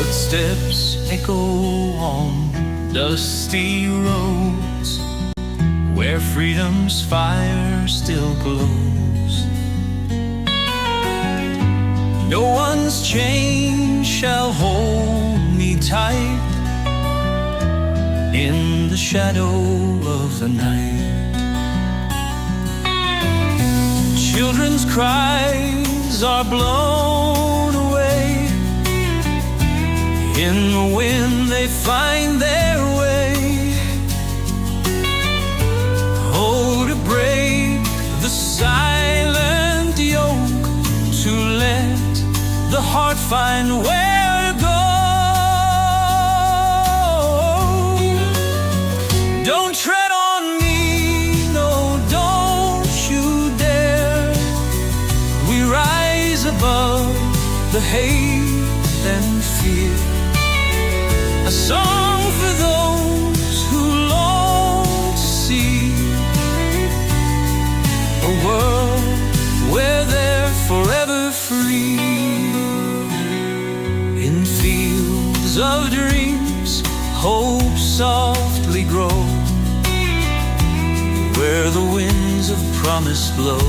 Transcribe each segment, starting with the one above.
Footsteps echo on dusty roads where freedom's fire still glows. No one's chain shall hold me tight in the shadow of the night. Children's cries are blown away. In the wind they find their way. Oh, to break the silent yoke, to let the heart find where to go. Don't tread on me, no, don't you dare. We rise above the hate and fear. A song for those who long to see a world where they're forever free. In fields of dreams, hope softly grow, where the winds of promise blow.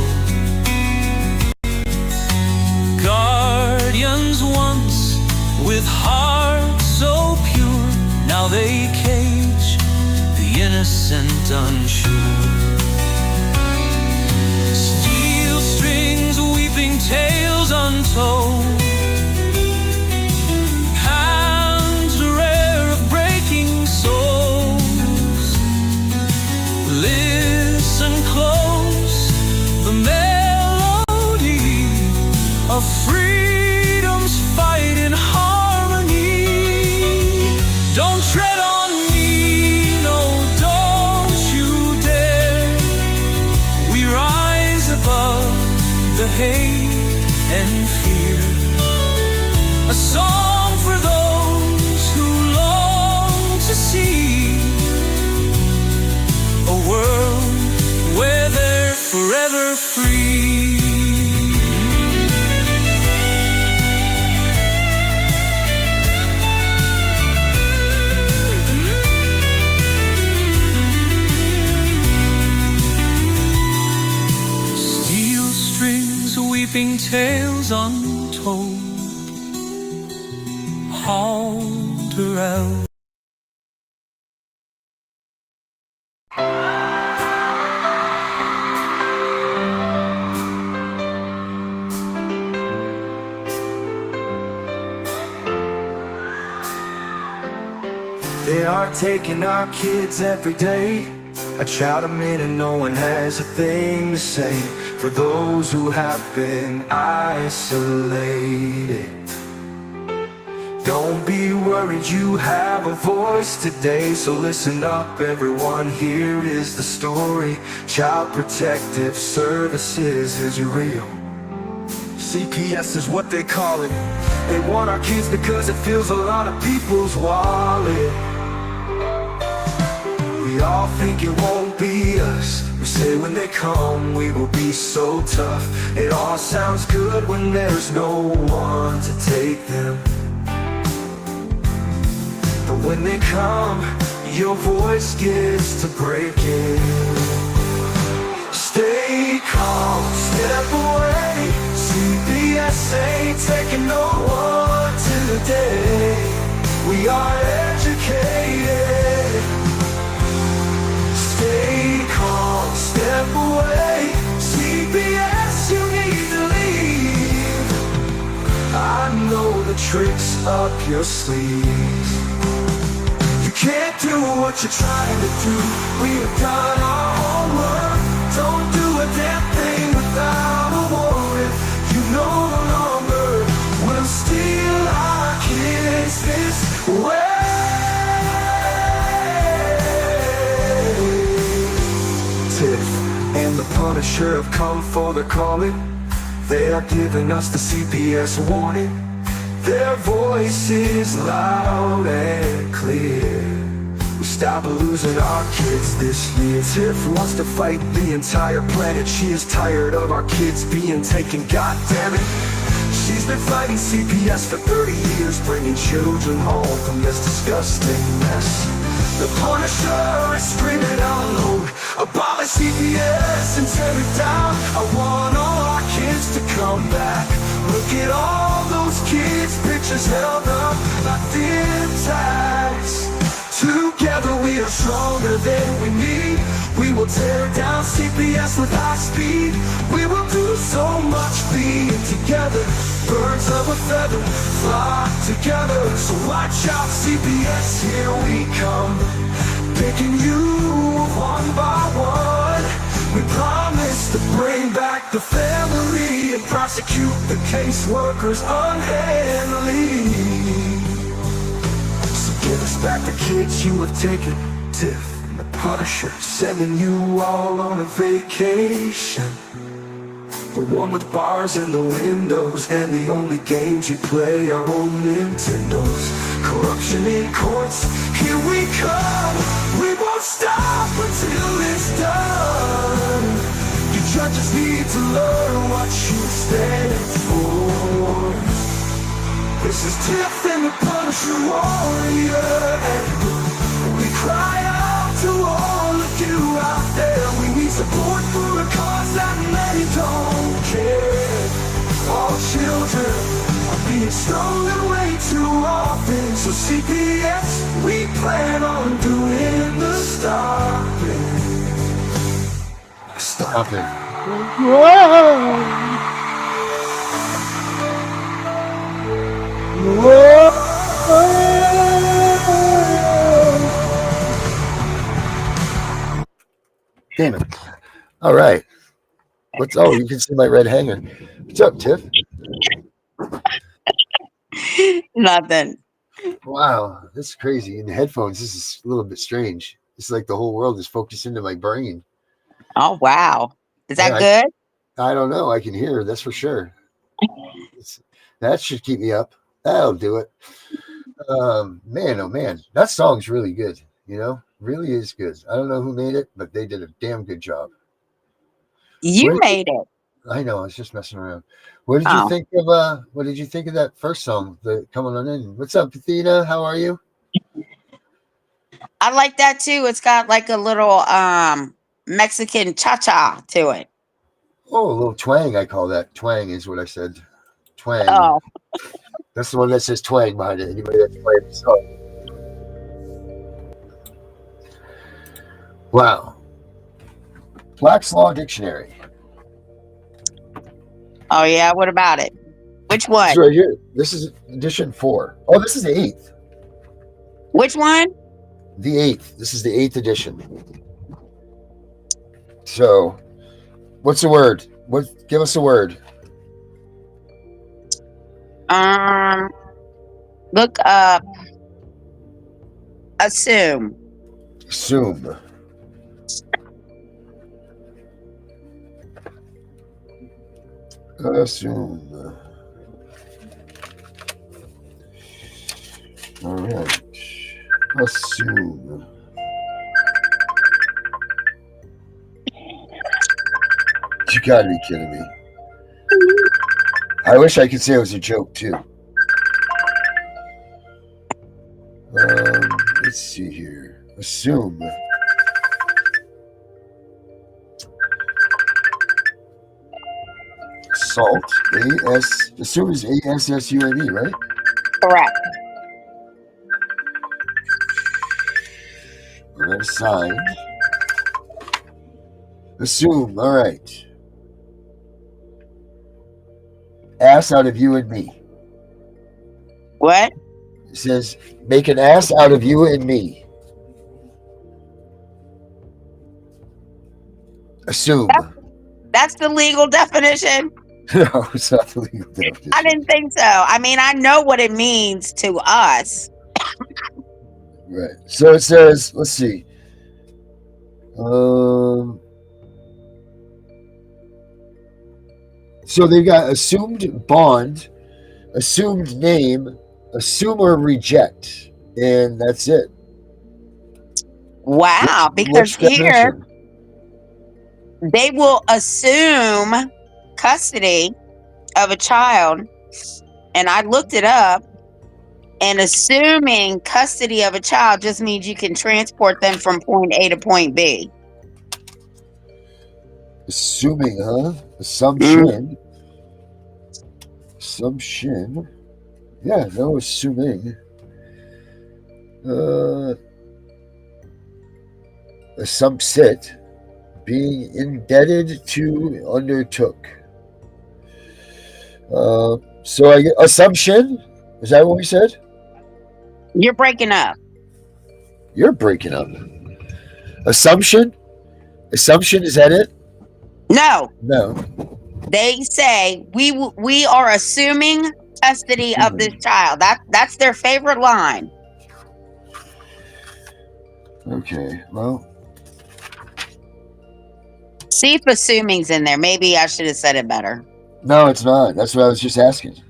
Guardians once with hearts so pure, now they cage the innocent unsure. Steel strings weeping tales untold, hands rare of breaking souls. Listen close, the melody of freedom's fight in harmony. Don't tread on me, no, don't you dare. We rise above the hate and fear. A song for those who long to see a world where they're forever free. Weeping tales untold, hold her out. They are taking our kids every day. I shout them in and no one has a thing to say. For those who have been isolated, don't be worried, you have a voice today. So listen up everyone, here is the story. Child Protective Services is real. CPS is what they call it. They want our kids because it fills a lot of people's wallet. We all think it won't be us. We say when they come we will be so tough. It all sounds good when there's no one to take them. But when they come, your voice gets to breaking. Stay calm, step away. CPS ain't taking no one today. We are educated. Stay calm, step away. CPS, you need to leave. I know the tricks up your sleeve. You can't do what you're trying to do. We have done our homework. Don't do a damn thing without a warrant. You no longer will steal our kids this way. Tiff and the Punisher have come for the calling. They are giving us the CPS warning. Their voice is loud and clear. We stop losing our kids this year. Tiff wants to fight the entire planet. She is tired of our kids being taken, god damn it. She's been fighting CPS for 30 years, bringing children home from this disgusting mess. The Punisher is screaming out loud, abolish CPS and tear it down. I want all our kids to come back. Look at all those kids' pictures held up like thin tags. Together we are stronger than we need. We will tear down CPS with high speed. We will do so much being together. Birds of a feather flock together. So watch out CPS, here we come. Picking you one by one. We promise to bring back the family and prosecute the caseworkers unhandily. Give us back the kids you have taken. Tiff and the Punisher sending you all on a vacation. The one with bars in the windows, and the only games you play are on Nintendos. Corruption in courts, here we come. We won't stop until it's done. You judges need to learn what you stand for. This is Tiff and the Punisher warrior, and we cry out to all of you out there. We need support for a cause that many don't care. All children are being stolen way too often. So CPS, we plan on doing the stopping. Stop it. Whoa! Damn it. All right. Oh, you can see my red hanger. What's up, Tiff? Nothing. Wow, this is crazy. In the headphones, this is a little bit strange. It's like the whole world is focused into my brain. Oh, wow. Is that good? I don't know. I can hear, that's for sure. That should keep me up. That'll do it. Man, oh man, that song's really good. You know, really is good. I don't know who made it, but they did a damn good job. You made it. I know. I was just messing around. What did you think of? What did you think of that first song? The coming on in. What's up, Athena? How are you? I like that too. It's got like a little Mexican cha-cha to it. Oh, a little twang. I call that twang. Is what I said. Twang. Oh. That's the one that says twang behind it. Anybody that's playing the song. Wow. Black's Law Dictionary. Oh yeah, what about it? Which one? It's right here. This is edition 4. Oh, this is the 8th. Which one? The 8th. This is the 8th edition. So, what's the word? Give us a word. Look up assume. Assume. Assume. All right. Assume. You gotta be kidding me. I wish I could say it was a joke too. Let's see here. Assume. Salt. Assume is ASSUME, right? Correct. All right, assigned. Assume. All right. Ass out of you and me. What? It says, make an ass out of you and me. Assume. That's the legal definition? No, it's not the legal definition. I didn't think so. I mean, I know what it means to us. Right. So it says, let's see. So they've got assumed bond, assumed name, assume or reject, and that's it. Wow, because here they will assume custody of a child And I looked it up, and assuming custody of a child just means you can transport them from point A to point B. Assuming, huh? Mm. Assumption. Yeah, no assuming. Assumpsit. Being indebted to undertook. So I get assumption. Is that what we said? You're breaking up. You're breaking up. Assumption. Assumption, is that it? No, No. they say we are assuming custody of this child. That's their favorite line. Okay. Well, See if assuming's in there. Maybe I should have said it better. no, it's not. That's what I was just asking.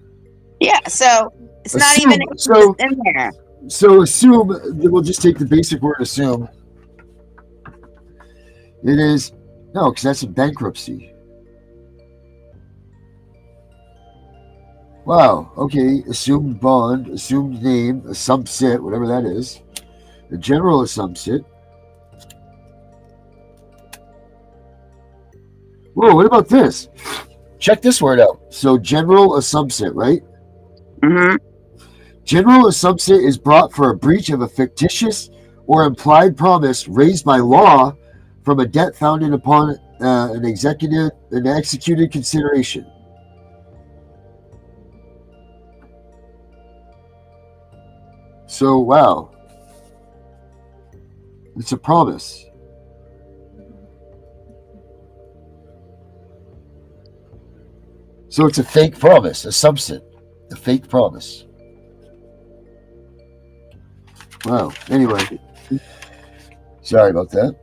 Yeah, so it's not Assume. even So in there. So assume, we'll just take the basic word assume. It is, no, because that's a bankruptcy. Wow, okay, assumed bond, assumed name, assumpsit, whatever that is. The general assumpsit. Whoa, what about this? Check this word out. So general assumpsit, right? Mm-hmm. General assumpsit is brought for a breach of a fictitious or implied promise raised by law from a debt founded upon an executed consideration. So, wow. It's a promise. So it's a fake promise, a subset, a fake promise. Wow. Anyway, sorry about that.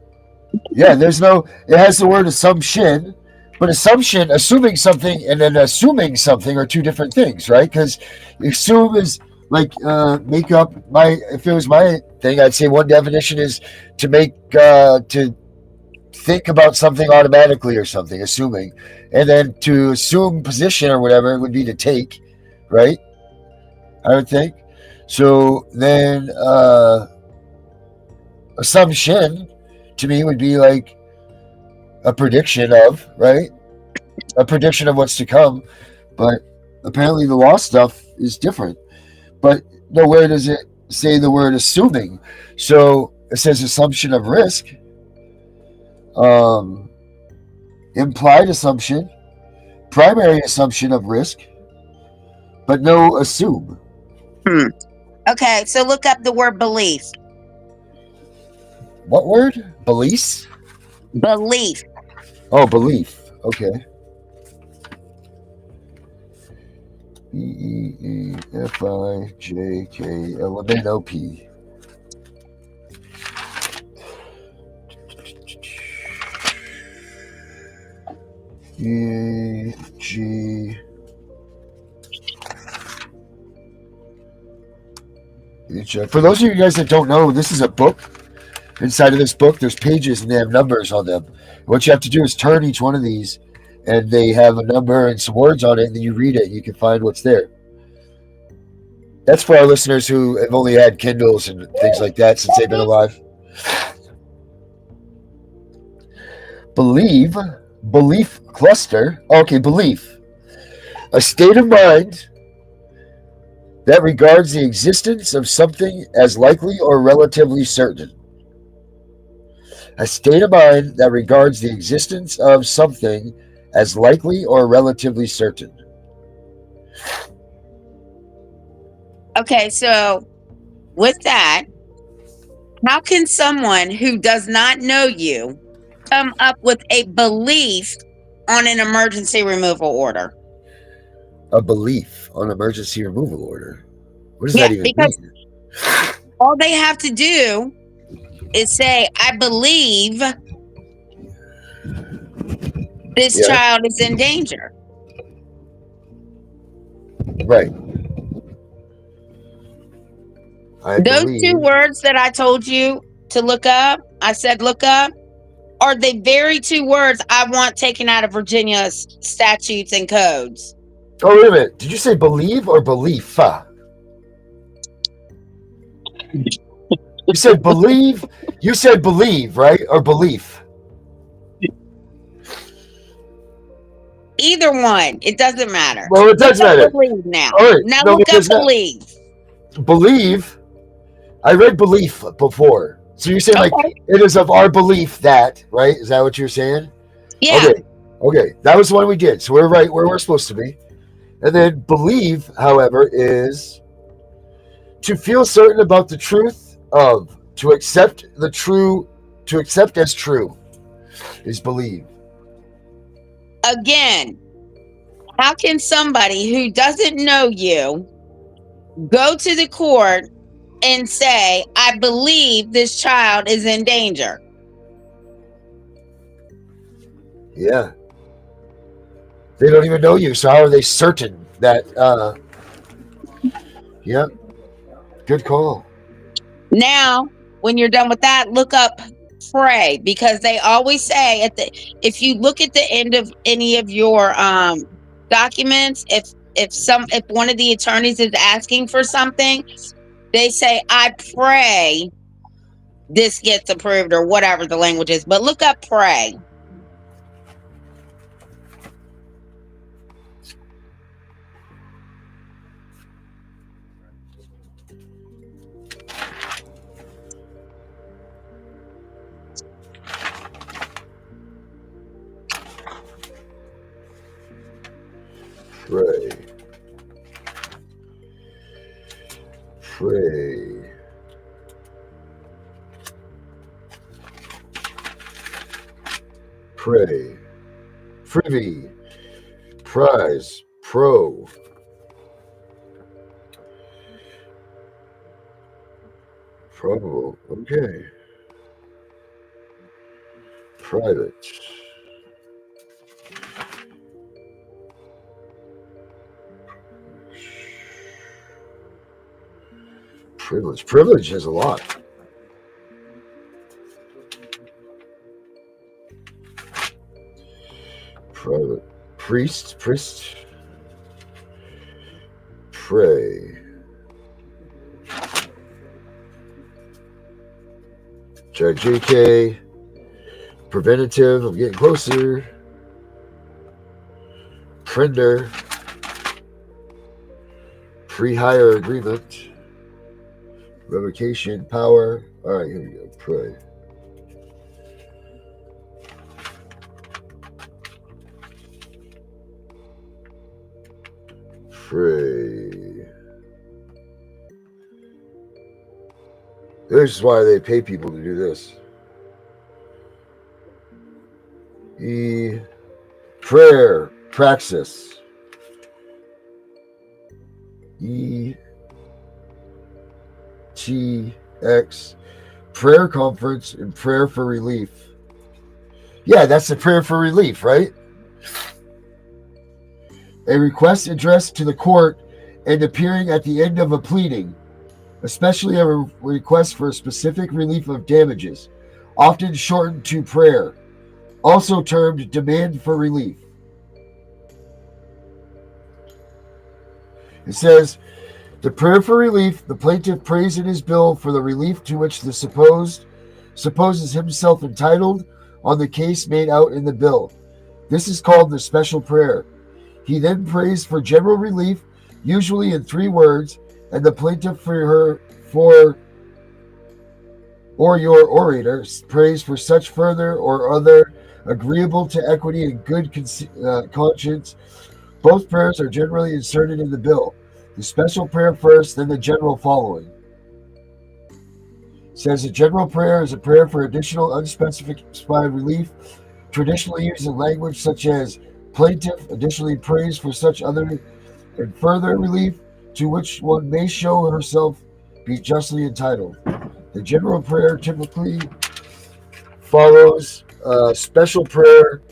Yeah, there's no, it has the word assumption, but assumption, assuming something, and then assuming something are two different things, right? Because assume is like make up. If it was my thing, I'd say one definition is to make, to think about something automatically or something, assuming. And then to assume position or whatever would be to take, right? I would think. So then assumption to me would be like a prediction of, right? A prediction of what's to come. But apparently the law stuff is different. But nowhere does it say the word assuming. So it says assumption of risk, implied assumption, primary assumption of risk, but no assume. Okay, so look up the word belief. What word? Belief? Belief. Oh, belief. Okay. BEEFIJKLMNOP. G. For those of you guys that don't know, this is a book. Inside of this book, there's pages and they have numbers on them. What you have to do is turn each one of these, and they have a number and some words on it, and then you read it, and you can find what's there. That's for our listeners who have only had Kindles and things like that since they've been alive. Belief cluster. Okay, belief. A state of mind that regards the existence of something as likely or relatively certain. A state of mind that regards the existence of something as likely or relatively certain. Okay, so with that, how can someone who does not know you come up with a belief on an emergency removal order? A belief on emergency removal order. What does that even mean? All they have to do is say, I believe this child is in danger. Right. Those two words that I told you to look up, I said look up, are the very two words I want taken out of Virginia's statutes and codes. Oh, wait a minute. Did you say believe or belief? You said believe. You said believe, right? Or belief. Either one. It doesn't matter. Well, it Look does up matter. believe now. All right. Now No, look up because not believe. believe. I read belief before. So you're saying like Okay. it is of our belief that, right? Is that what you're saying? Yeah. Okay. Okay. That was the one we did. So we're right where we're supposed to be. And then believe, however, is to feel certain about the truth of, to accept the true, to accept as true is believe. Again, how can somebody who doesn't know you go to the court and say, I believe this child is in danger? Yeah. They don't even know you. So how are they certain that, yeah, good call. Now, when you're done with that, look up pray, because they always say at the, if you look at the end of any of your documents, if one of the attorneys is asking for something, they say, I pray this gets approved, or whatever the language is. But look up pray. Pray. Pray. Pray. Privy. Prize. Pro. Probable. Okay. Private. Privilege. Privilege is a lot. Private. Priest. Priest. Pray. JK. Preventative. I'm getting closer. Prender. Pre-hire agreement. Revocation. Power. All right, here we go. Pray. Pray. This is why they pay people to do this. Prayer. Praxis. TX. Prayer conference and prayer for relief. Yeah, that's the prayer for relief, right? A request addressed to the court and appearing at the end of a pleading, especially a request for a specific relief of damages, often shortened to prayer, also termed demand for relief. It says, the prayer for relief, the plaintiff prays in his bill for the relief to which the supposes himself entitled on the case made out in the bill. This is called the special prayer. He then prays for general relief, usually in 3 words, and the plaintiff or your orator prays for such further or other agreeable to equity and good conscience. Both prayers are generally inserted in the bill. The special prayer first, then the general following. It says a general prayer is a prayer for additional unspecified relief, traditionally used in language such as plaintiff additionally prays for such other and further relief to which one may show herself be justly entitled. The general prayer typically follows special prayer.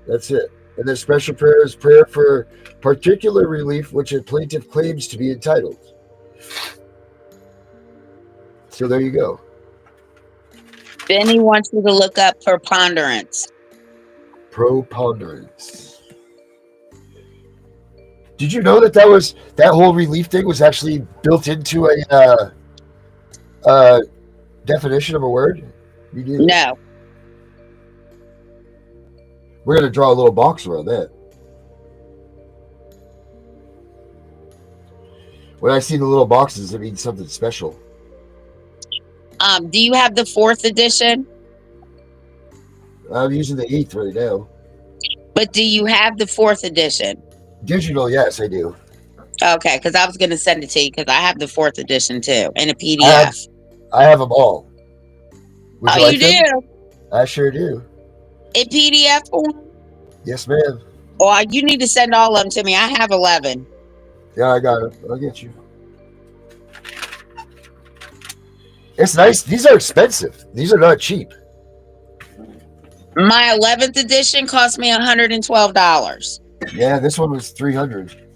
That's it. And the special prayer is prayer for particular relief which a plaintiff claims to be entitled. So there you go. Benny wants you to look up preponderance. Preponderance. Did you know that that whole relief thing was actually built into a definition of a word? You knew that. No. We're gonna draw a little box around that. When I see the little boxes, it means something special. Do you have the 4th edition? I'm using the 8th right now. But do you have the 4th edition? Digital, yes, I do. Okay, because I was going to send it to you because I have the 4th edition too in a I have, PDF. I have them all. Would Oh, you like you them? do? I sure do. In PDF form? Yes, ma'am. Well, you need to send all of them to me. I have 11. Yeah, I got it. I'll get you. It's nice. These are expensive. These are not cheap. My 11th edition cost me $112. Yeah, this one was 300.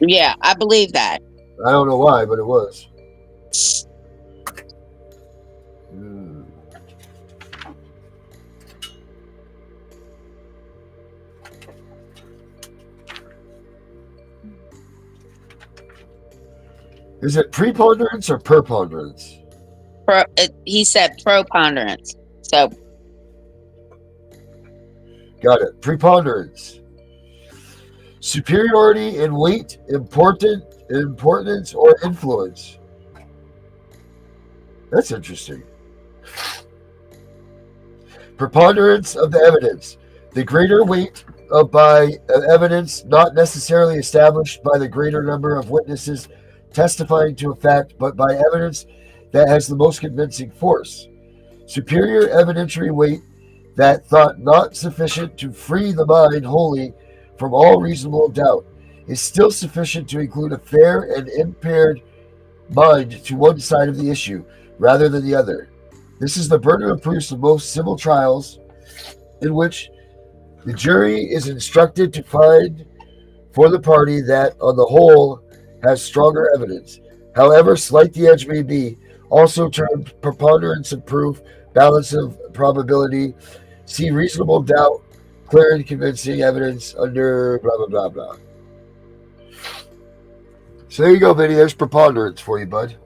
Yeah, I believe that. I don't know why, but it was. Mm. Is it preponderance or preponderance? He said preponderance. So, Got it. Preponderance. Superiority in weight, importance, or influence. That's interesting. Preponderance of the evidence. The greater weight by evidence not necessarily established by the greater number of witnesses testifying to a fact, but by evidence that has the most convincing force. Superior evidentiary weight that thought not sufficient to free the mind wholly from all reasonable doubt is still sufficient to include a fair and impaired mind to one side of the issue rather than the other. This is the burden of proof of most civil trials in which the jury is instructed to find for the party that, on the whole, has stronger evidence, however slight the edge may be, also termed preponderance of proof, balance of probability, see reasonable doubt, clear and convincing evidence under blah, blah, blah, blah. So there you go, Vinny. There's preponderance for you, bud.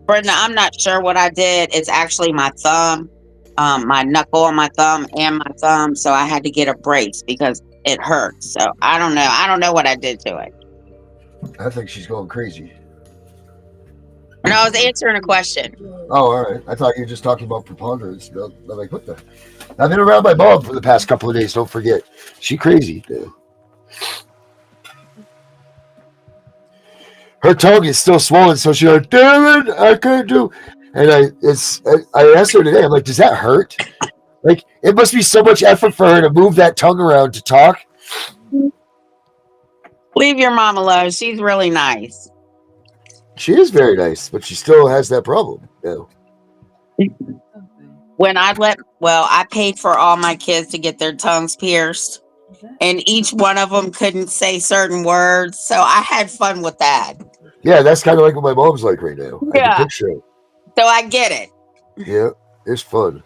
Brenda, I'm not sure what I did. It's actually my thumb, my knuckle on my thumb and my thumb. So I had to get a brace because it hurts. So I don't know. I don't know what I did to it. I think she's going crazy. And I was answering a question. Oh, all right. I thought you were just talking about preponderance. I'm like, what the? I've been around my mom for the past couple of days. Don't forget. She crazy, dude. Her tongue is still swollen, so she's like, damn it, I can't do. And I asked her today, I'm like, does that hurt? Like, it must be so much effort for her to move that tongue around to talk. Leave your mom alone. She's really nice. She is very nice, but she still has that problem. Yeah. When I paid for all my kids to get their tongues pierced, and each one of them couldn't say certain words. So I had fun with that. Yeah, that's kind of like what my mom's like right now. I Yeah. can picture it. So I get it. Yeah, it's fun.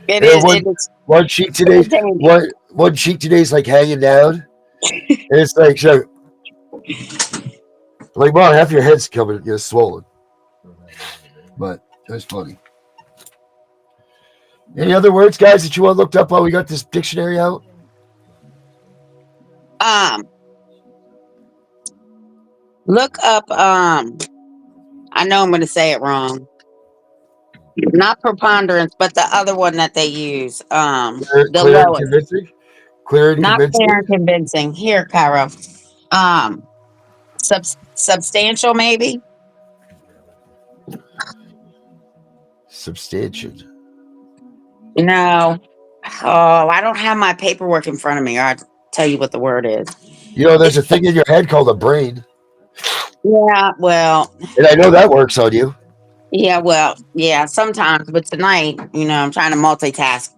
It Yeah, is. one cheek today, one cheek today's like hanging down. And it's like, she's like, Mom, half your head's swollen. But that's funny. Any other words, guys, that you want looked up while we got this dictionary out? Look up. I know I'm going to say it wrong. Not preponderance, but the other one that they use. The Clear and lowest. convincing. Clear and Not convincing. clear and convincing. Here, Cairo. Substantial, maybe. Substantial. No. Oh, I don't have my paperwork in front of me. I'll tell you what the word is. You know, there's a thing in your head called a brain. Yeah, well. And I know that works on you. Yeah, well, yeah, sometimes, but tonight, I'm trying to multitask.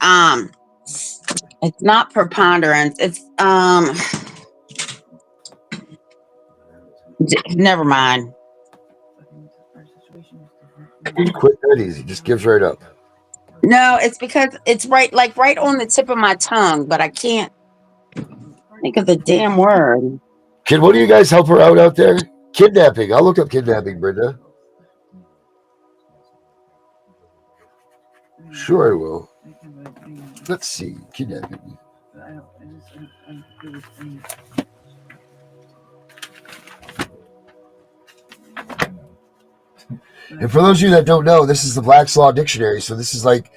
It's not preponderance. It's never mind. Quit that easy. Just gives right up. No, it's because it's right on the tip of my tongue, but I can't. Think of the damn word. Can one of you guys help her out there? Kidnapping. I'll look up kidnapping, Brenda. Sure, I will. Let's see. Kidnapping. And for those of you that don't know, this is the Black's Law Dictionary. So this is like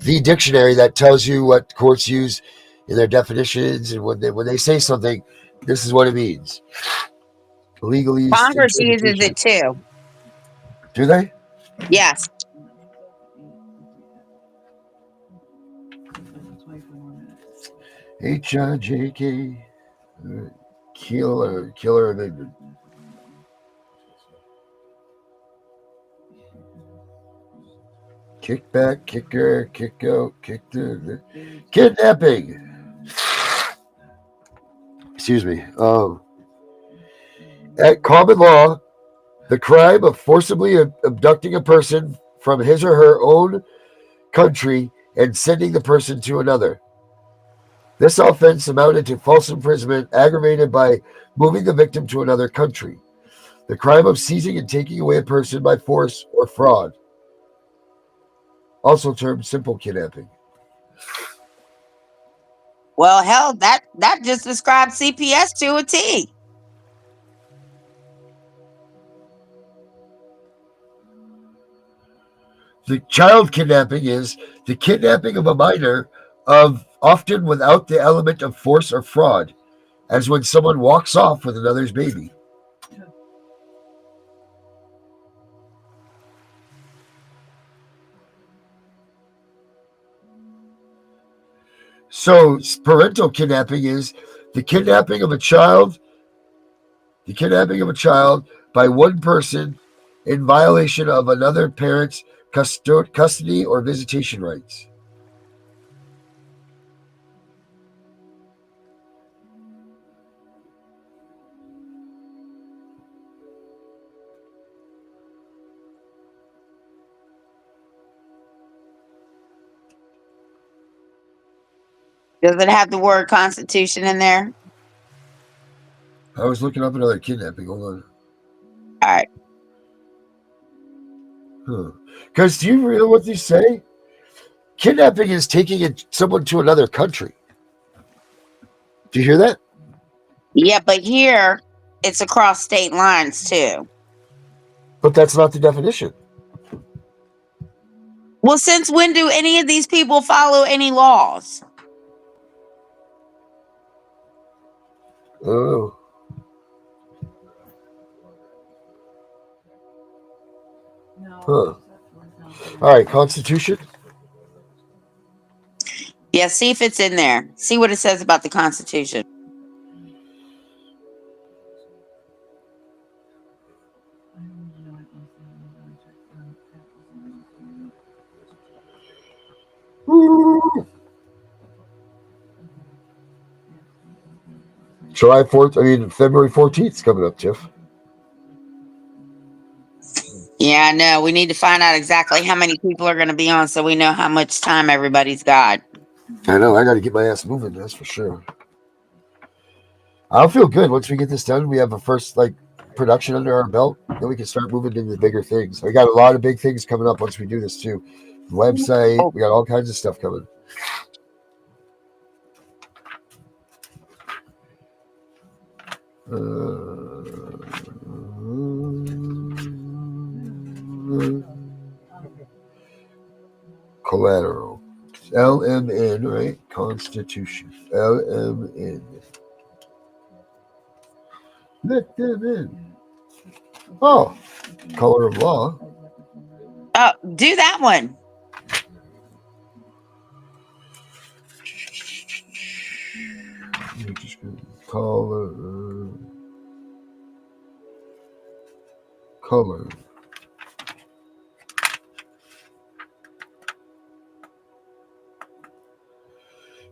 the dictionary that tells you what courts use in their definitions, and when they say something, this is what it means. Legalese Congress uses interpretation. it too. Do they? Yes. HIJK. Killer amendment. Kick back, kicker, kick out, kick the kidnapping. Excuse me. At common law, the crime of forcibly abducting a person from his or her own country and sending the person to another. This offense amounted to false imprisonment aggravated by moving the victim to another country. The crime of seizing and taking away a person by force or fraud, also termed simple kidnapping. Well, hell, that just describes CPS to a T. The child kidnapping is the kidnapping of a minor often without the element of force or fraud, as when someone walks off with another's baby. So parental kidnapping is the kidnapping of a child by one person in violation of another parent's custody or visitation rights. Does it have the word Constitution in there? I was looking up another kidnapping. Hold on. All right. Because do you read what they say? Kidnapping is taking someone to another country. Do you hear that? Yeah, but here it's across state lines too. But that's not the definition. Well, since when do any of these people follow any laws? Oh. Huh. All right, Constitution. Yeah, see if it's in there. See what it says about the Constitution. February 14th is coming up, Tiff. Yeah, I know. We need to find out exactly how many people are going to be on so we know how much time everybody's got. I know. I got to get my ass moving. That's for sure. I'll feel good once we get this done. We have a first production under our belt. Then we can start moving into the bigger things. We got a lot of big things coming up once we do this too. The website. We got all kinds of stuff coming. Collateral. LMN, right? Constitution. LMN. Let them in. Oh, color of law. Oh, do that one. Color.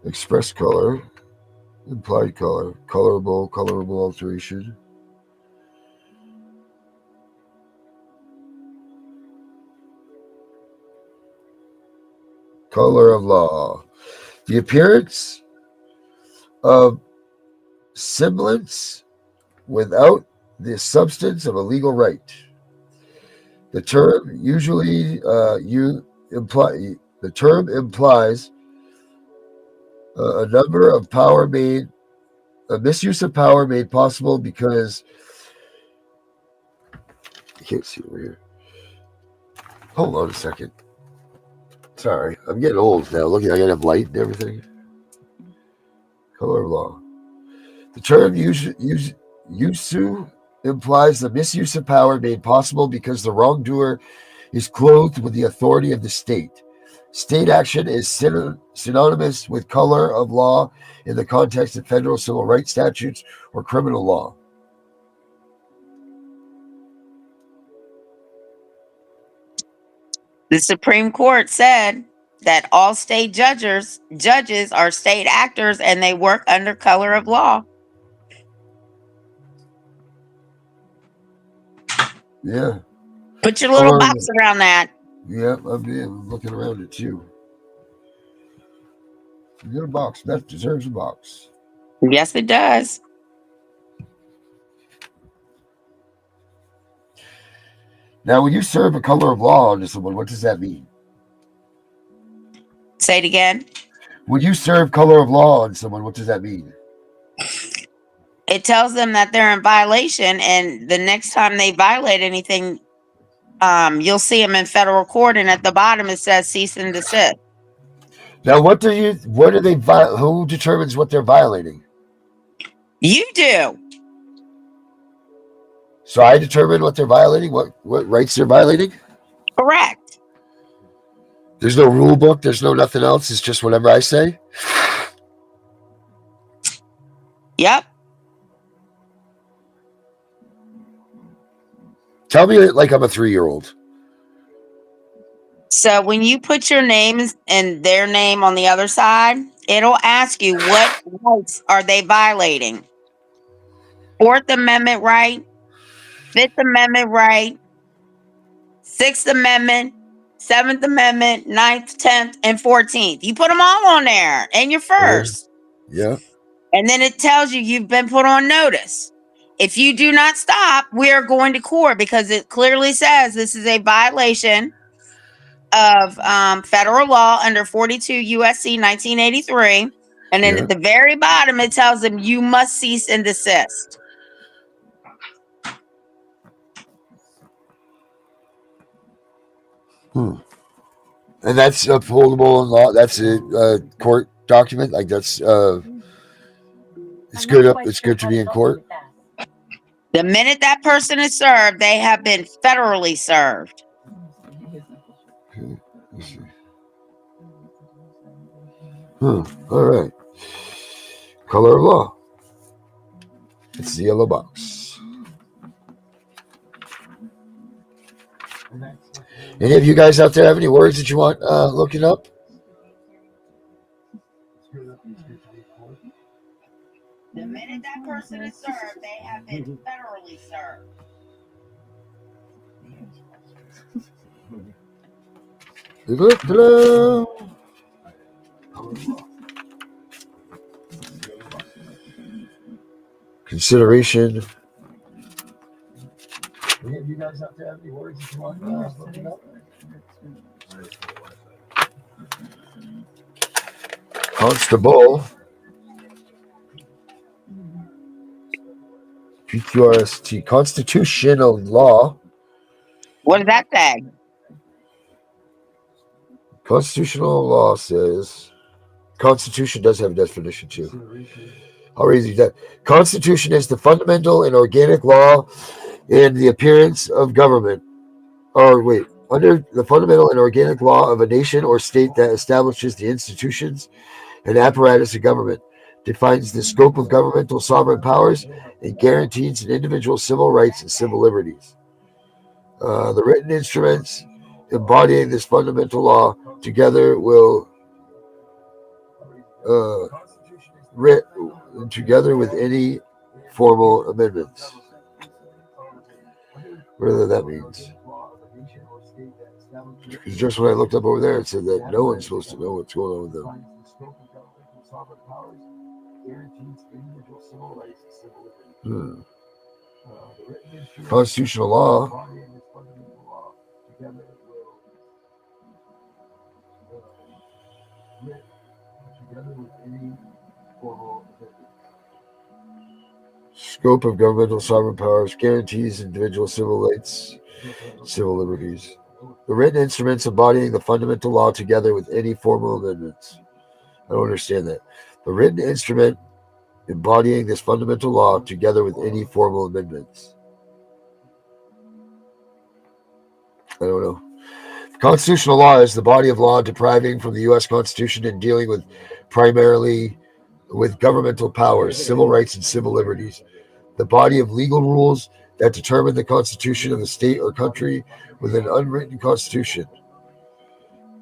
Express color. Implied color. Colorable alteration. Color of law. The appearance of semblance without the substance of a legal right. The term usually the term implies a number of power made a misuse of power made possible because I can't see over here. Hold on a second. Sorry, I'm getting old now. Look, I gotta have light and everything. Color of law. The term usu implies the misuse of power made possible because the wrongdoer is clothed with the authority of the state. State action is synonymous with color of law in the context of federal civil rights statutes or criminal law. The Supreme Court said that all state judges are state actors and they work under color of law. Yeah. Put your little box around that. Yeah, I'm looking around it too. A little box. That deserves a box. Yes, it does. Now, when you serve a color of law onto someone, what does that mean? Say it again. When you serve color of law on someone, what does that mean? It tells them that they're in violation, and the next time they violate anything, you'll see them in federal court, and at the bottom it says cease and desist. Now, who determines what they're violating? You do. So I determine what they're violating, what rights they're violating? Correct. There's no rule book, there's no nothing else, it's just whatever I say? Yep. Tell me like I'm a 3-year-old. So when you put your name and their name on the other side, it'll ask you what rights are they violating. 4th Amendment right, 5th Amendment right, 6th Amendment, 7th Amendment, 9th, 10th, and 14th. You put them all on there and you're first. Yeah. And then it tells you you've been put on notice. If you do not stop, we are going to court because it clearly says this is a violation of federal law under 42 USC 1983. And then at the very bottom, it tells them you must cease and desist. And that's upholdable in law. That's a court document. Like that's it's good. It's good to be in court. The minute that person is served, they have been federally served. Okay. Let's see. All right. Color of law. It's the yellow box. Any of you guys out there have any words that you want looking up? The minute that person is served, they have been federally served. Consideration. Any of you guys out there have any words that you want looking up? Constable. PQRST. Constitutional law. What does that say? Constitutional law says, Constitution does have a definition too. I'll read that. Constitution is the fundamental and organic law in the appearance of government. Under the fundamental and organic law of a nation or state that establishes the institutions and apparatus of government, defines the scope of governmental sovereign powers, and guarantees an individual's civil rights and civil liberties. The written instruments embodying this fundamental law together will together with any formal amendments. Whatever that means. Because just when I looked up over there, it said that no one's supposed to know what's going on with them. Constitutional law. Scope of governmental sovereign powers guarantees individual civil rights, civil liberties. The written instruments embodying the fundamental law together with any formal amendments. I don't understand that. The written instrument embodying this fundamental law together with any formal amendments. I don't know. Constitutional law is the body of law deriving from the U.S. Constitution and dealing with primarily with governmental powers, civil rights, and civil liberties. The body of legal rules that determine the constitution of a state or country with an unwritten constitution.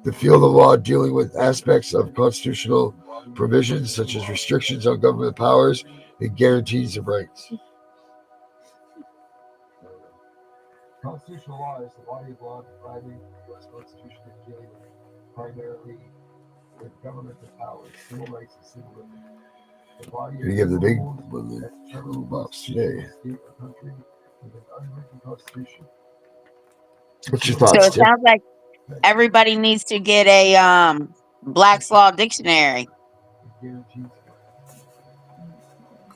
The field of law dealing with aspects of constitutional provisions such as restrictions on government powers and guarantees of rights. Constitutional law is the body of law deriving from the U.S. Constitution and dealing primarily with governmental powers, civil rights, and civil liberties. The body of give the big box today. What's your So thoughts, it Tiff? sounds like everybody needs to get a Black's Law dictionary.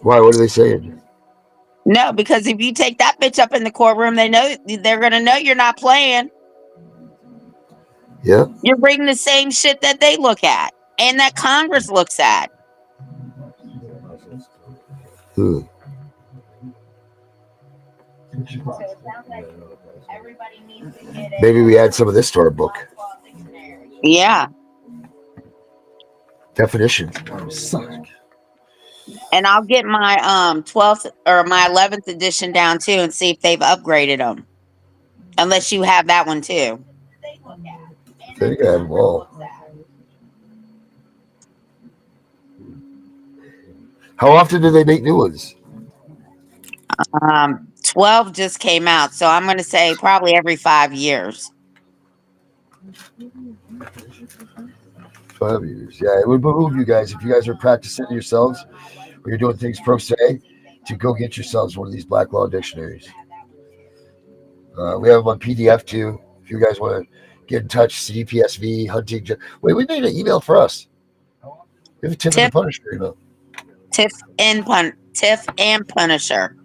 Why? What are they saying? No, because if you take that bitch up in the courtroom, they're gonna know you're not playing. Yeah. You're reading the same shit that they look at and that Congress looks at. Hmm. Maybe we add some of this to our book. Yeah. Definitions. And I'll get my 12th or my 11th edition down too and see if they've upgraded them. Unless you have that one too. I think I have them all. How often do they make new ones? 12 just came out, so I'm going to say probably every 5 years. 5 years. Yeah, it would behoove you guys if you guys are practicing yourselves or you're doing things pro se to go get yourselves one of these Black Law dictionaries. We have them on PDF too. If you guys want to get in touch, CPSV, hunting. Wait, we made an email for us. We have a Tiff and the Punisher email. Tiff and Punisher.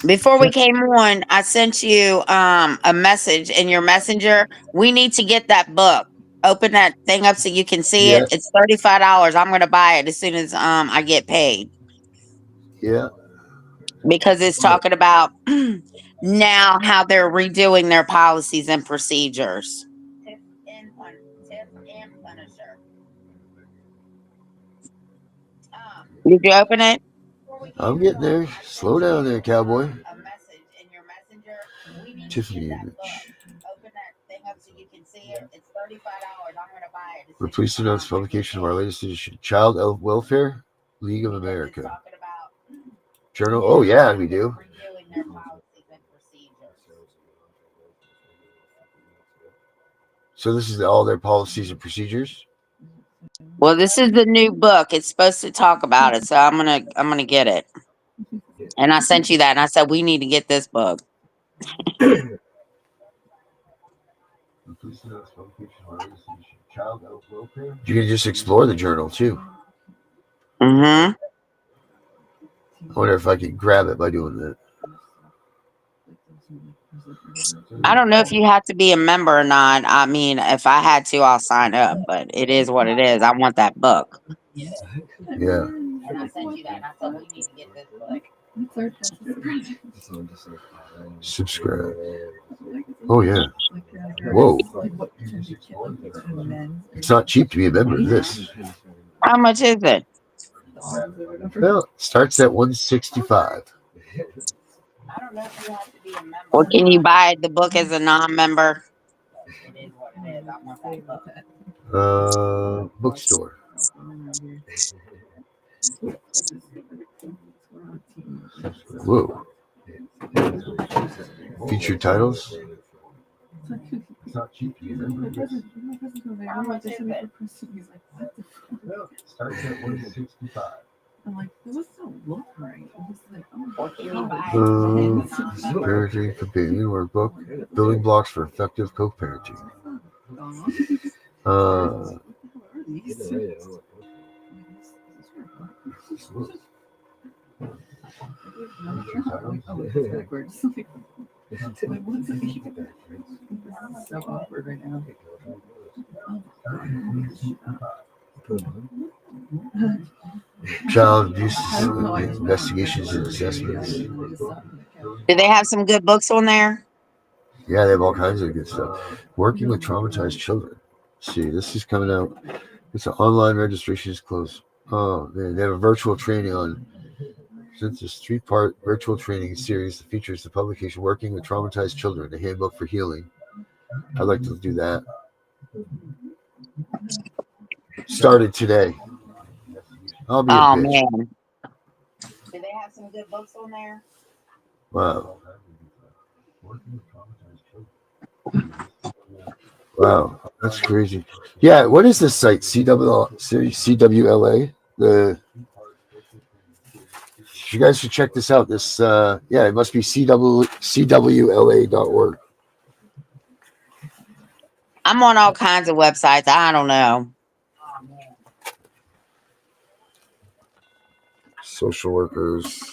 Before we came on, I sent you a message in your messenger. We need to get that book. Open that thing up so you can see it. It's $35. I'm gonna buy it as soon as I get paid. Yeah. Because it's talking about now how they're redoing their policies and procedures. Tiff and Punisher. Did you open it? I'm getting there. Slow down there, cowboy. Tiffany image. We're pleased to announce the publication of our latest edition, Child Welfare League of America. Journal. Oh, yeah, we do. So this is all their policies and procedures? Well, this is the new book. It's supposed to talk about it, so I'm gonna get it. And I sent you that, and I said we need to get this book. You can just explore the journal too. Mm-hmm. I wonder if I can grab it by doing that. I don't know if you have to be a member or not. I mean, if I had to, I'll sign up, but it is what it is. I want that book. Yeah. And I sent you that, and I said we need to get this book. Subscribe. Oh, yeah. Whoa. It's not cheap to be a member of this. How much is it? Well, it starts at $165. I don't know if you have to be a member. Or can you buy the book as a non-member? It is what it is. I want that book. Bookstore. Whoa. Featured titles. talk cheap to you. My cousin's over there. I'm like, this is for Kristen. He's like, what the fuck? Well, starts at 165. I'm like, this don't look right. He's like, Parenting companion workbook. Building blocks for effective co-parenting. What are these? Oh, it's backwards. Like, what's it even? This is so awkward right now. Child abuse investigations and assessments. Do they have some good books on there? Yeah, they have all kinds of good stuff. Working with traumatized children. See, this is coming out. It's an online registration is closed. Oh, man, they have a virtual training on. Since this 3-part virtual training series that features the publication Working with Traumatized Children, a handbook for healing. I'd like to do that. Started today. I'll be a bitch. Man. Do they have some good books on there? Wow. Wow, that's crazy. Yeah, what is this site? CWLA? You guys should check this out. This it must be CWLA.org. I'm on all kinds of websites. I don't know. Social workers.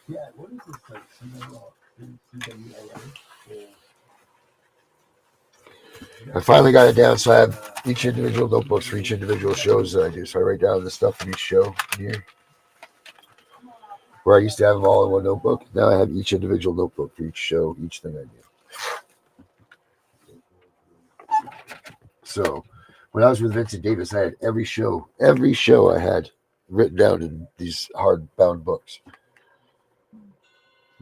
Yeah, what is this like? I finally got it down, so I have each individual notebooks for each individual shows that I do. So I write down the stuff for each show here. Where I used to have them all in one notebook, now I have each individual notebook for each show, each thing I do. So when I was with Vincent Davis, I had every show I had written down in these hardbound books.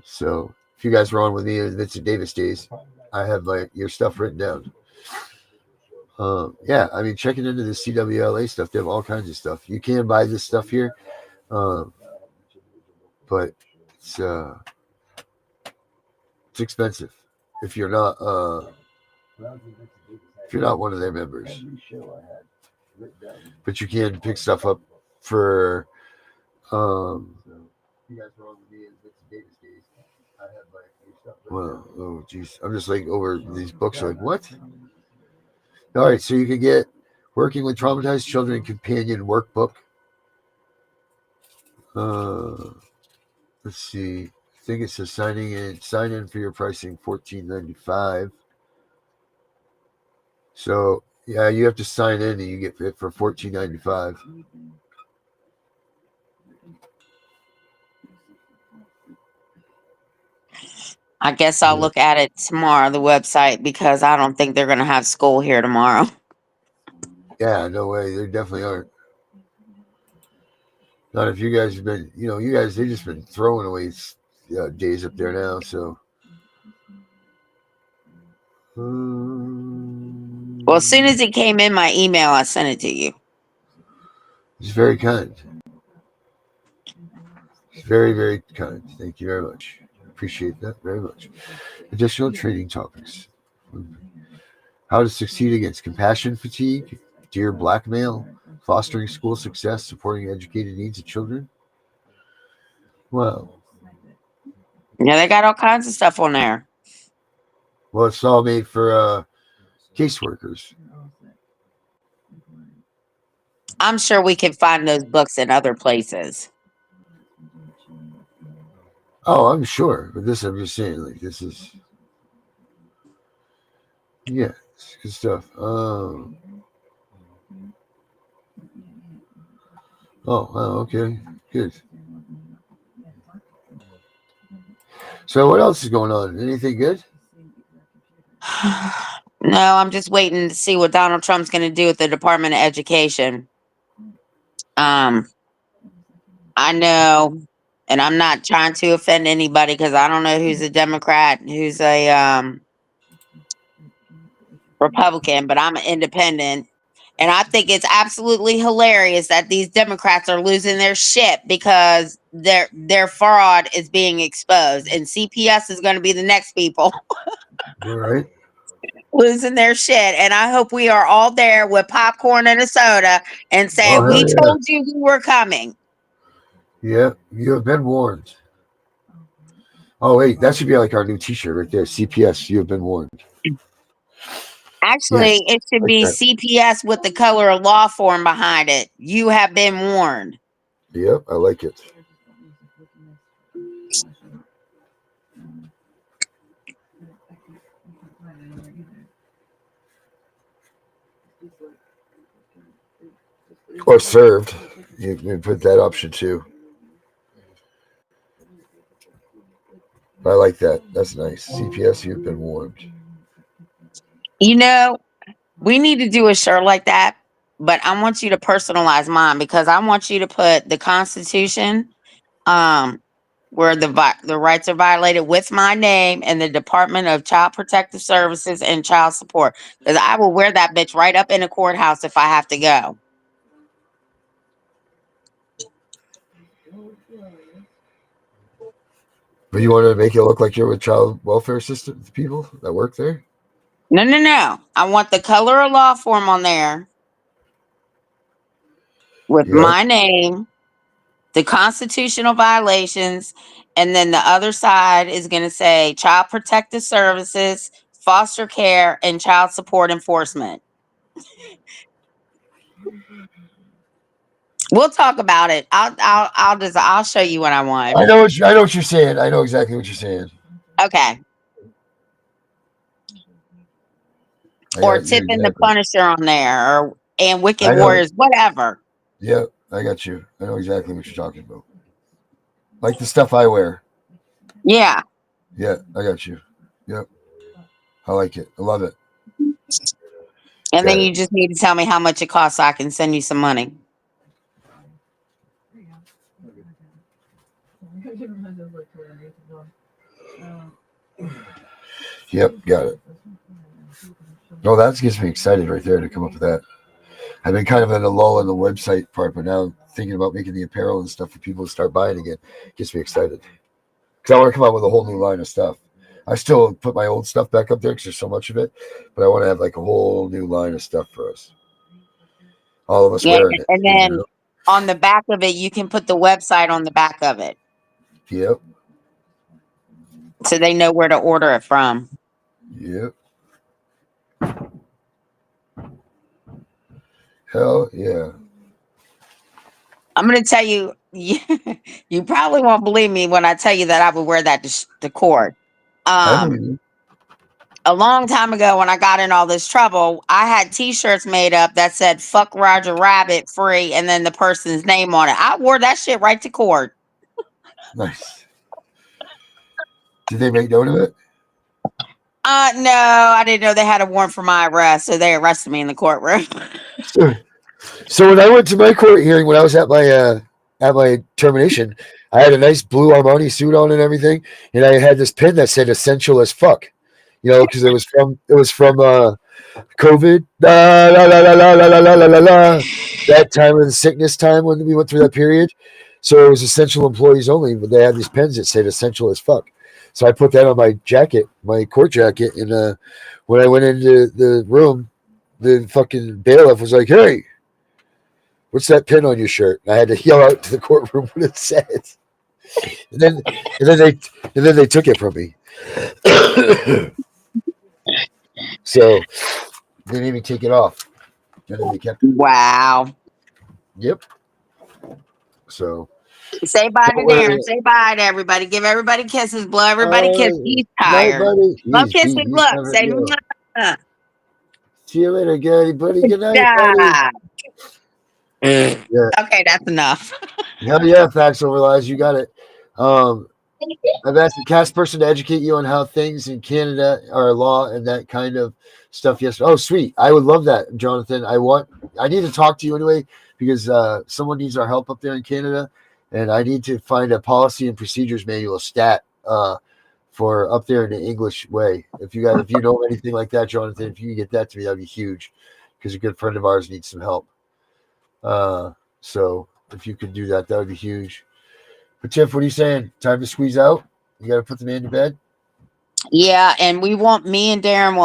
So if you guys were on with me in Vincent Davis days, I have your stuff written down. Yeah, I mean, checking into the CWLA stuff, they have all kinds of stuff. You can buy this stuff here, but it's expensive if you're not one of their members. But you can pick stuff up for. Well, oh geez, I'm just like over these books. Like what? All right, so you can get Working with Traumatized Children Companion Workbook. Let's see. I think it says sign in for your pricing, $14.95. So yeah, you have to sign in and you get it for $14.95. I guess I'll look at it tomorrow, the website, because I don't think they're going to have school here tomorrow. Yeah, no way. They definitely aren't. Not if you guys have been, you guys, they've just been throwing away days up there now. So. Well, as soon as it came in my email, I sent it to you. It's very kind. It's very, very kind. Thank you very much. Appreciate that very much. Additional training topics. How to succeed against compassion fatigue, dear blackmail, fostering school success, supporting educated needs of children. Wow. Yeah, they got all kinds of stuff on there. Well, it's all made for caseworkers. I'm sure we can find those books in other places. Oh, I'm sure. But this, I'm just saying, like, this is. Yeah, it's good stuff. Oh, wow, okay. Good. So what else is going on? Anything good? No, I'm just waiting to see what Donald Trump's going to do with the Department of Education. I know, and I'm not trying to offend anybody because I don't know who's a Democrat, who's a Republican, but I'm an independent. And I think it's absolutely hilarious that these Democrats are losing their shit because their fraud is being exposed, and CPS is going to be the next people All right. losing their shit. And I hope we are all there with popcorn and a soda and say, Oh, hell "We yeah. told you we were coming." Yeah, you have been warned. Oh, wait, that should be like our new T-shirt right there. CPS, you have been warned. Actually, Yes, it should like be that. CPS with the color of law form behind it. You have been warned. Yep, I like it. Or served. You can put that option too. I like that. That's nice. CPS, you've been warned. You know, we need to do a shirt like that, but I want you to personalize mine because I want you to put the Constitution, um, where the rights are violated with my name and the Department of Child Protective Services and Child Support. Because I will wear that bitch right up in the courthouse if I have to go. But you want to make it look like you're with child welfare system people that work there? No, no, no. I want the color of law form on there with Yeah. my name, the constitutional violations, and then the other side is going to say Child Protective Services, foster care, and child support enforcement. We'll talk about it. I'll show you what I want. I know what you're saying. I know exactly what you're saying. Okay. I Or got you Tiff and the exactly. Punisher on there, or and Wicked I know. Warriors, whatever. Yeah, I got you. I know exactly what you're talking about. Like the stuff I wear. Yeah. Yeah, I got you. Yep. I like it. I love it. And then Got you it. just need to tell me how much it costs so I can send you some money. Yep, got it. No, that gets me excited right there to come up with that. I've been kind of in a lull in the website part, but now I'm thinking about making the apparel and stuff for people to start buying again. Gets me excited because I want to come out with a whole new line of stuff. I still put my old stuff back up there because there's so much of it, but I want to have like a whole new line of stuff for us. All of us Yeah. wearing it. And You then know? on the back of it, you can put the website on the back of it Yep. so they know where to order it from. Yep. Hell yeah. I'm going to tell you, you probably won't believe me when I tell you that I would wear that to court. I believe you. A long time ago when I got in all this trouble, I had t-shirts made up that said "fuck Roger Rabbit" free and then the person's name on it. I wore that shit right to court. Nice. Did they make note of it? No, I didn't know they had a warrant for my arrest, so they arrested me in the courtroom. So when I went to my court hearing, when I was at my termination, I had a nice blue Armani suit on and everything, and I had this pin that said "essential as fuck," because it was from COVID, la, la, la, la, la, la, la, la, la, la, that time of the sickness time when we went through that period. So it was essential employees only, but they had these pens that said "essential as fuck." So I put that on my jacket, my court jacket, and when I went into the room, the fucking bailiff was like, "Hey, what's that pin on your shirt?" And I had to yell out to the courtroom what it said. And then they took it from me. So they didn't even take it off. And then they kept it. Wow. Yep. So Say bye to don't worry. Darren. Say bye to everybody. Give everybody kisses. Blow everybody kiss. He's Night, tired. buddy. Blow He's kisses. beat. He's Look. never Say go. mwah. See you later, Gary, buddy. Good night, buddy. Yeah. Yeah. Okay, that's enough. Hell yeah, facts over lies. You got it. Um, I've asked the cast person to educate you on how things in Canada are law and that kind of stuff. Yes. Oh, sweet. I would love that, Jonathan. I need to talk to you anyway because someone needs our help up there in Canada, and I need to find a policy and procedures manual stat for up there in the English way. If you know anything like that, Jonathan, if you can get that to me, that'd be huge. because a good friend of ours needs some help. So if you could do that, that would be huge. But Tiff, what are you saying? Time to squeeze out? You got to put the man to bed? Yeah, and me and Darren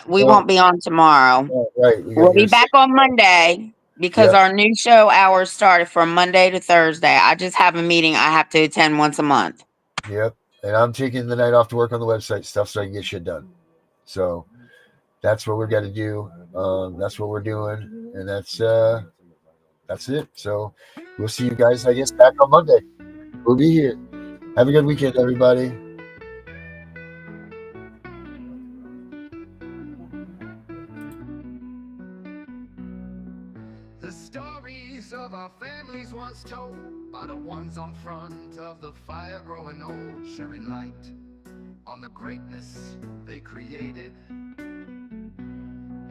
we Oh, won't be on tomorrow. oh, right. We got We'll be your back on Monday because Yep. our new show hours started from Monday to Thursday. I just have a meeting I have to attend once a month. Yep. And I'm taking the night off to work on the website stuff so I can get shit done. So that's what we're gonna do. That's what we're doing, and that's it. So we'll see you guys, I guess, back on Monday. We'll be here. Have a good weekend, everybody. The stories of our families once told by the ones on front of the fire growing old, sharing light on the greatness they created.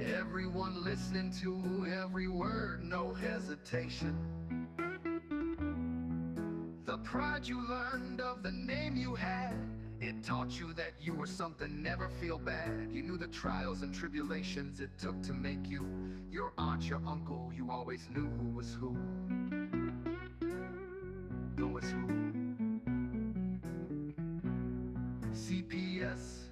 Everyone listening to every word, no hesitation. The pride you learned of the name you had, it taught you that you were something, never feel bad. You knew the trials and tribulations it took to make you. Your aunt, your uncle, you always knew who was who. Who was who. CPS,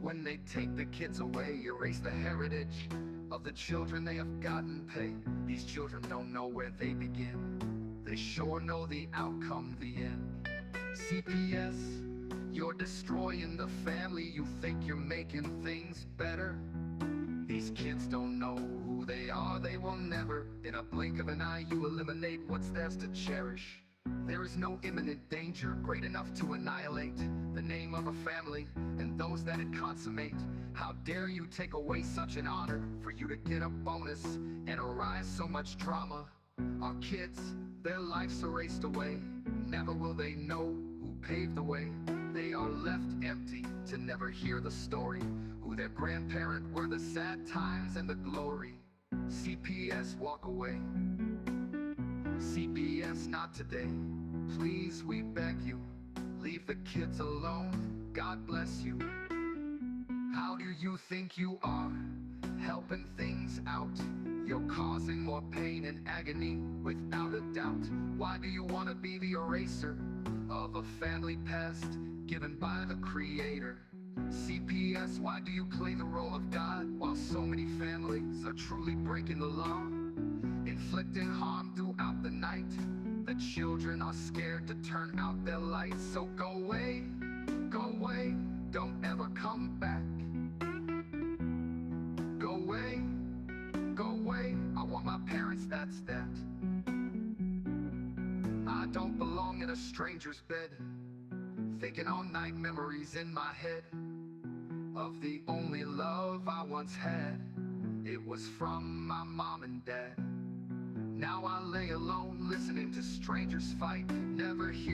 when they take the kids away, erase the heritage of the children they have gotten paid. These children don't know where they begin. They sure know the outcome, the end. CPS, you're destroying the family. You think you're making things better. These kids don't know who they are, they will never. In a blink of an eye, you eliminate what's theirs to cherish. There is no imminent danger great enough to annihilate the name of a family and those that it consummate. How dare you take away such an honor for you to get a bonus and arise so much drama. Our kids, their lives erased away. Never will they know who paved the way. They are left empty to never hear the story, who their grandparent were, the sad times and the glory. CPS, walk away. CPS, not today. Please, we beg you, leave the kids alone. God bless you. How do you think you are helping things out? You're causing more pain and agony, without a doubt. Why do you want to be the eraser of a family past given by the Creator? CPS, why do you play the role of God while so many families are truly breaking the law, inflicting harm throughout the night? The children are scared to turn out their lights. So go away, don't ever come back. Go away, I want my parents, that's that. I don't belong in a stranger's bed, thinking all night, memories in my head of the only love I once had. It was from my mom and dad. Now I lay alone, listening to strangers fight, never hear